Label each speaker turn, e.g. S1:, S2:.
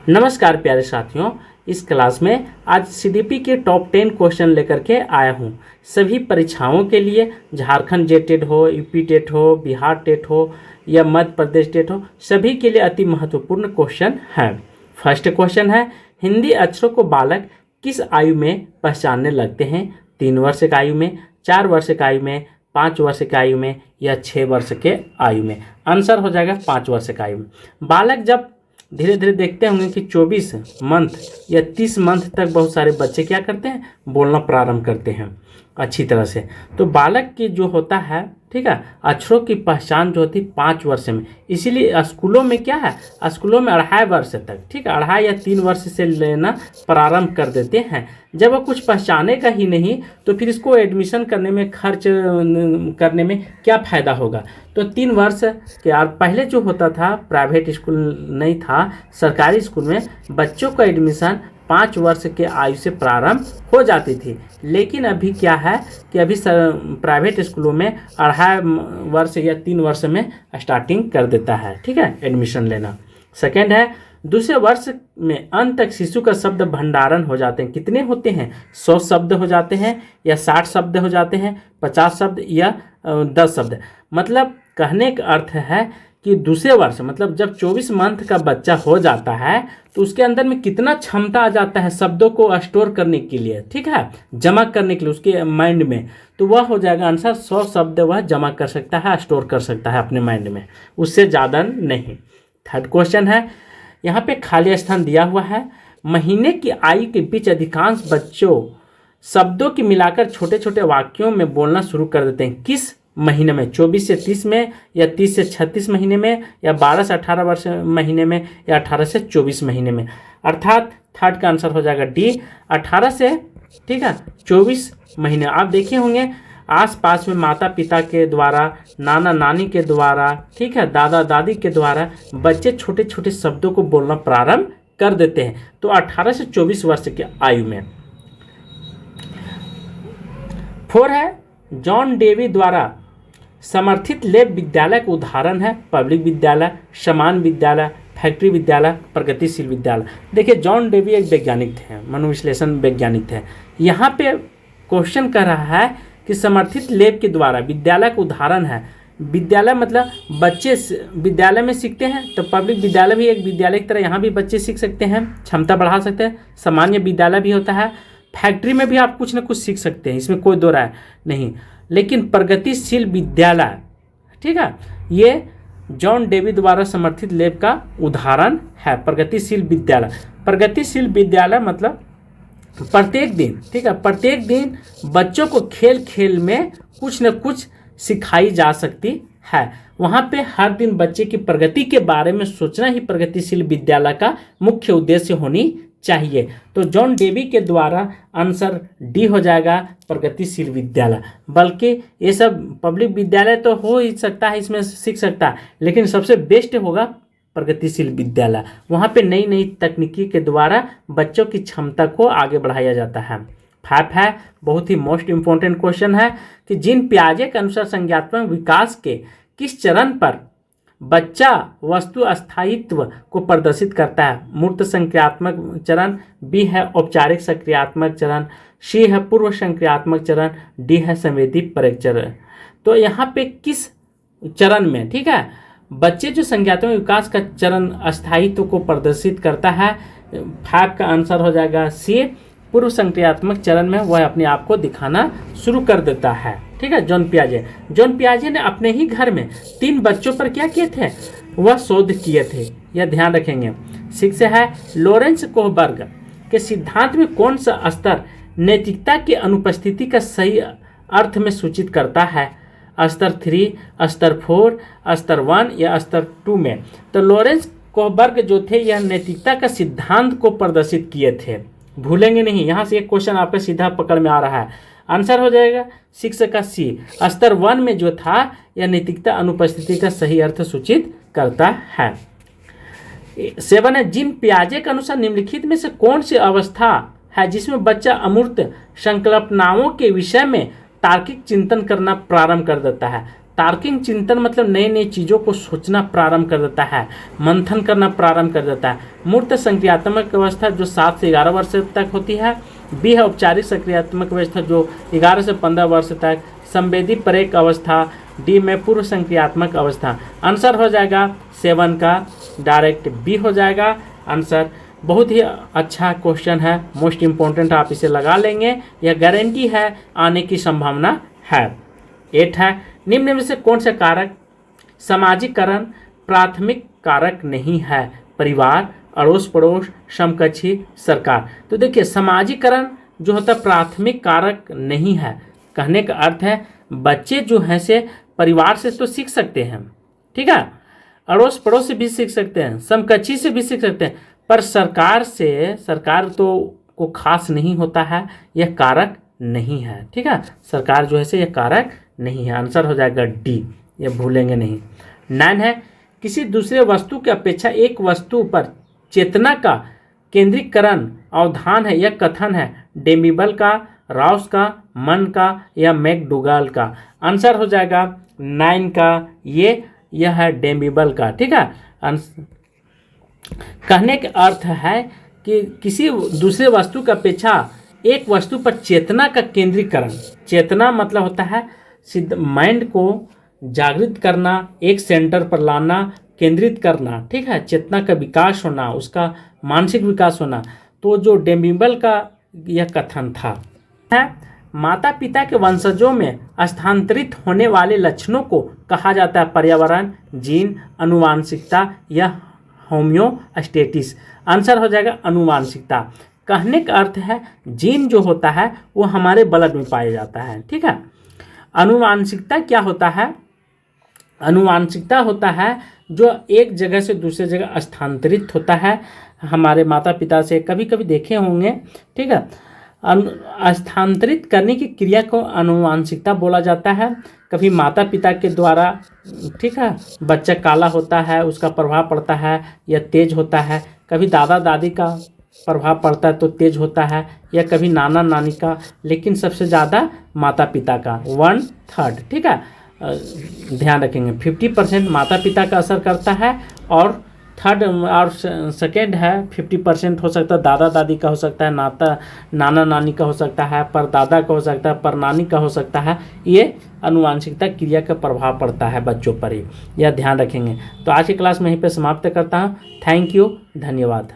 S1: नमस्कार प्यारे साथियों, इस क्लास में आज सीडीपी के टॉप 10 क्वेश्चन लेकर के आया हूँ। सभी परीक्षाओं के लिए, झारखंड जे टेट हो, यूपी टेट हो, बिहार टेट हो या मध्य प्रदेश टेट हो, सभी के लिए अति महत्वपूर्ण क्वेश्चन है। फर्स्ट क्वेश्चन है, हिंदी अक्षरों को बालक किस आयु में पहचानने लगते हैं? 3 वर्ष की आयु में, 4 वर्ष की आयु में, 5 वर्ष की आयु में या 6 वर्ष के आयु में? आंसर हो जाएगा 5 वर्ष की आयु में। बालक जब धीरे धीरे देखते होंगे कि 24 मंथ या 30 मंथ तक बहुत सारे बच्चे क्या करते हैं, बोलना प्रारंभ करते हैं अच्छी तरह से। तो बालक की जो होता है, ठीक है, अक्षरों की पहचान जो होती है 5 वर्ष में। इसीलिए स्कूलों में क्या है, स्कूलों में 2.5 वर्ष तक, ठीक है, 2.5 या 3 वर्ष से लेना प्रारंभ कर देते हैं। जब वो कुछ पहचानेगा ही नहीं तो फिर इसको एडमिशन करने में, खर्च करने में क्या फ़ायदा होगा? तो 3 वर्ष के और पहले जो होता था, प्राइवेट स्कूल नहीं था, सरकारी स्कूल में बच्चों का एडमिशन 5 वर्ष के आयु से प्रारंभ हो जाती थी। लेकिन अभी क्या है कि अभी प्राइवेट स्कूलों में 2.5 वर्ष या 3 वर्ष में स्टार्टिंग कर देता है, ठीक है, एडमिशन लेना। सेकेंड है, दूसरे वर्ष में अंत तक शिशु का शब्द भंडारण हो जाते हैं। कितने होते हैं? 100 शब्द हो जाते हैं या 60 शब्द हो जाते हैं, 50 शब्द या 10 शब्द। मतलब कहने का अर्थ है कि दूसरे वर्ष मतलब जब 24 मंथ का बच्चा हो जाता है तो उसके अंदर में कितना क्षमता आ जाता है शब्दों को स्टोर करने के लिए, ठीक है, जमा करने के लिए उसके माइंड में। तो वह हो जाएगा आंसर 100 शब्द वह जमा कर सकता है, स्टोर कर सकता है अपने माइंड में, उससे ज़्यादा नहीं। थर्ड क्वेश्चन है, यहाँ पे खाली स्थान दिया हुआ है। महीने की आयु के बीच अधिकांश बच्चों शब्दों की मिलाकर छोटे छोटे वाक्यों में बोलना शुरू कर देते हैं। किस महीने में? 24 से 30 में या 30 से 36 महीने में या 12 से 18 वर्ष महीने में या 18 से 24 महीने में? अर्थात थर्ड का आंसर हो जाएगा डी, 18 से, ठीक है, 24 महीने। आप देखे होंगे आसपास में माता पिता के द्वारा, नाना नानी के द्वारा, ठीक है, दादा दादी के द्वारा बच्चे छोटे छोटे शब्दों को बोलना प्रारंभ कर देते हैं। तो 18 से 24 वर्ष की आयु में। 4 है, जॉन डेवी द्वारा समर्थित लेब विद्यालय का उदाहरण है पब्लिक विद्यालय, समान विद्यालय, फैक्ट्री विद्यालय, प्रगतिशील विद्यालय। देखिए, जॉन डेवी एक वैज्ञानिक थे, मनोविश्लेषण वैज्ञानिक थे। यहाँ पे क्वेश्चन कर रहा है कि समर्थित लेब के द्वारा विद्यालय का उदाहरण है। विद्यालय मतलब बच्चे विद्यालय में सीखते हैं, तो पब्लिक विद्यालय भी एक विद्यालय की तरह यहाँ भी बच्चे सीख सकते हैं, क्षमता बढ़ा सकते हैं। सामान्य विद्यालय भी होता है, फैक्ट्री में भी आप कुछ ना कुछ सीख सकते हैं, इसमें कोई दो राय नहीं। लेकिन प्रगतिशील विद्यालय, ठीक है, ये जॉन डेवी द्वारा समर्थित लेब का उदाहरण है। प्रगतिशील विद्यालय, प्रगतिशील विद्यालय मतलब प्रत्येक दिन, ठीक है, प्रत्येक दिन बच्चों को खेल खेल में कुछ न कुछ सिखाई जा सकती है। वहाँ पे हर दिन बच्चे की प्रगति के बारे में सोचना ही प्रगतिशील विद्यालय का मुख्य उद्देश्य होनी चाहिए। तो जॉन डेवी के द्वारा आंसर डी हो जाएगा, प्रगतिशील विद्यालय। बल्कि ये सब पब्लिक विद्यालय तो हो ही सकता है, इसमें सीख सकता है, लेकिन सबसे बेस्ट होगा प्रगतिशील विद्यालय। वहाँ पे नई नई तकनीकी के द्वारा बच्चों की क्षमता को आगे बढ़ाया जाता है। 5 है, बहुत ही मोस्ट इम्पोर्टेंट क्वेश्चन है कि जीन पियाजे के अनुसार संज्ञानात्मक विकास के किस चरण पर बच्चा वस्तु अस्थायित्व को प्रदर्शित करता है? मूर्त संक्रियात्मक चरण, बी है औपचारिक संक्रियात्मक चरण, सी है पूर्व संक्रियात्मक चरण, डी है संवेदी परक चरण। तो यहाँ पे किस चरण में, ठीक है, बच्चे जो संज्ञानात्मक विकास का चरण अस्थायित्व को प्रदर्शित करता है? 5 का आंसर हो जाएगा सी, पूर्व संक्रियात्मक चरण में वह अपने आप को दिखाना शुरू कर देता है, ठीक है। जॉन पियाजे ने अपने ही घर में 3 बच्चों पर क्या किए थे? वह शोध किए थे, यह ध्यान रखेंगे। 6 है, लॉरेंस कोहबर्ग के सिद्धांत में कौन सा स्तर नैतिकता की अनुपस्थिति का सही अर्थ में सूचित करता है? स्तर 3, स्तर 4, स्तर 1 या स्तर 2 में? तो लॉरेंस कोहबर्ग जो थे यह नैतिकता का सिद्धांत को प्रदर्शित किए थे, भूलेंगे नहीं। यहाँ से एक क्वेश्चन आपका सीधा पकड़ में आ रहा है, आंसर हो जाएगा 6 का सी। स्तर 1 में जो था यह नैतिकता अनुपस्थिति का सही अर्थ सूचित करता है। 7 है, जीन पियाजे के अनुसार निम्नलिखित में से कौन सी अवस्था है जिसमें बच्चा अमूर्त संकल्पनाओं के विषय में तार्किक चिंतन करना प्रारंभ कर देता है? तार्किक चिंतन मतलब नई नई चीज़ों को सोचना प्रारंभ कर देता है, मंथन करना प्रारंभ कर देता है। मूर्त संक्रियात्मक अवस्था जो 7 से 11 वर्ष तक होती है। बी है औपचारिक संक्रियात्मक अवस्था जो 11 से 15 वर्ष तक। संवेदी परेक अवस्था। डी में पूर्व संक्रियात्मक अवस्था। आंसर हो जाएगा 7 का डायरेक्ट बी हो जाएगा आंसर। बहुत ही अच्छा क्वेश्चन है, मोस्ट इम्पोर्टेंट, आप इसे लगा लेंगे, यह गारंटी है आने की संभावना है। 8 है, निम्न में से कौन सा कारक सामाजिकरण प्राथमिक कारक नहीं है? परिवार, अड़ोस पड़ोस, समकक्षी, सरकार। तो देखिए सामाजिकरण जो होता है प्राथमिक कारक नहीं है, कहने का अर्थ है बच्चे जो हैं से परिवार से तो सीख सकते हैं, ठीक है, अड़ोस पड़ोस से भी सीख सकते हैं, समकक्षी से भी सीख सकते हैं, पर सरकार तो को खास नहीं होता है, यह कारक नहीं है, ठीक है, सरकार जो है से यह कारक नहीं है। आंसर हो जाएगा डी, ये भूलेंगे नहीं। 9 है, किसी दूसरे वस्तु की अपेक्षा एक वस्तु पर चेतना का केंद्रीकरण अवधान है, यह कथन है डेमिबल का, राउस का, मन का या मैकडूगल का। आंसर हो जाएगा 9 का, यह है डेमिबल का, ठीक है। कहने का अर्थ है कि किसी दूसरे वस्तु की अपेक्षा एक वस्तु पर चेतना का केंद्रीकरण, चेतना मतलब होता है सिद्ध माइंड को जागृत करना, एक सेंटर पर लाना, केंद्रित करना, ठीक है, चेतना का विकास होना, उसका मानसिक विकास होना। तो जो डेमिबल का यह कथन था है, माता पिता के वंशजों में स्थानांतरित होने वाले लक्षणों को कहा जाता है पर्यावरण, जीन, अनुवांशिकता या होम्योस्टेसिस। आंसर हो जाएगा अनुवांशिकता। कहने का अर्थ है जीन जो होता है वो हमारे ब्लड में पाया जाता है, ठीक है। अनुवांशिकता क्या होता है? अनुवांशिकता होता है जो एक जगह से दूसरे जगह स्थानांतरित होता है, हमारे माता पिता से कभी कभी देखे होंगे, ठीक है। स्थानांतरित करने की क्रिया को अनुवांशिकता बोला जाता है। कभी माता पिता के द्वारा, ठीक है, बच्चा काला होता है उसका प्रभाव पड़ता है या तेज होता है, कभी दादा दादी का प्रभाव पड़ता है तो तेज होता है, या कभी नाना नानी का, लेकिन सबसे ज़्यादा माता पिता का 1/3, ठीक है। ध्यान रखेंगे 50% माता पिता का असर करता है और थर्ड और सेकेंड है 50% हो सकता है दादा दादी का हो सकता है, नाना नानी का हो सकता है, पर दादा का हो सकता है, पर नानी का हो सकता है। ये अनुवांशिकता क्रिया का प्रभाव पड़ता है बच्चों पर ही, यह ध्यान रखेंगे। तो आज की क्लास में यहीं पे समाप्त करता हूँ। थैंक यू, धन्यवाद।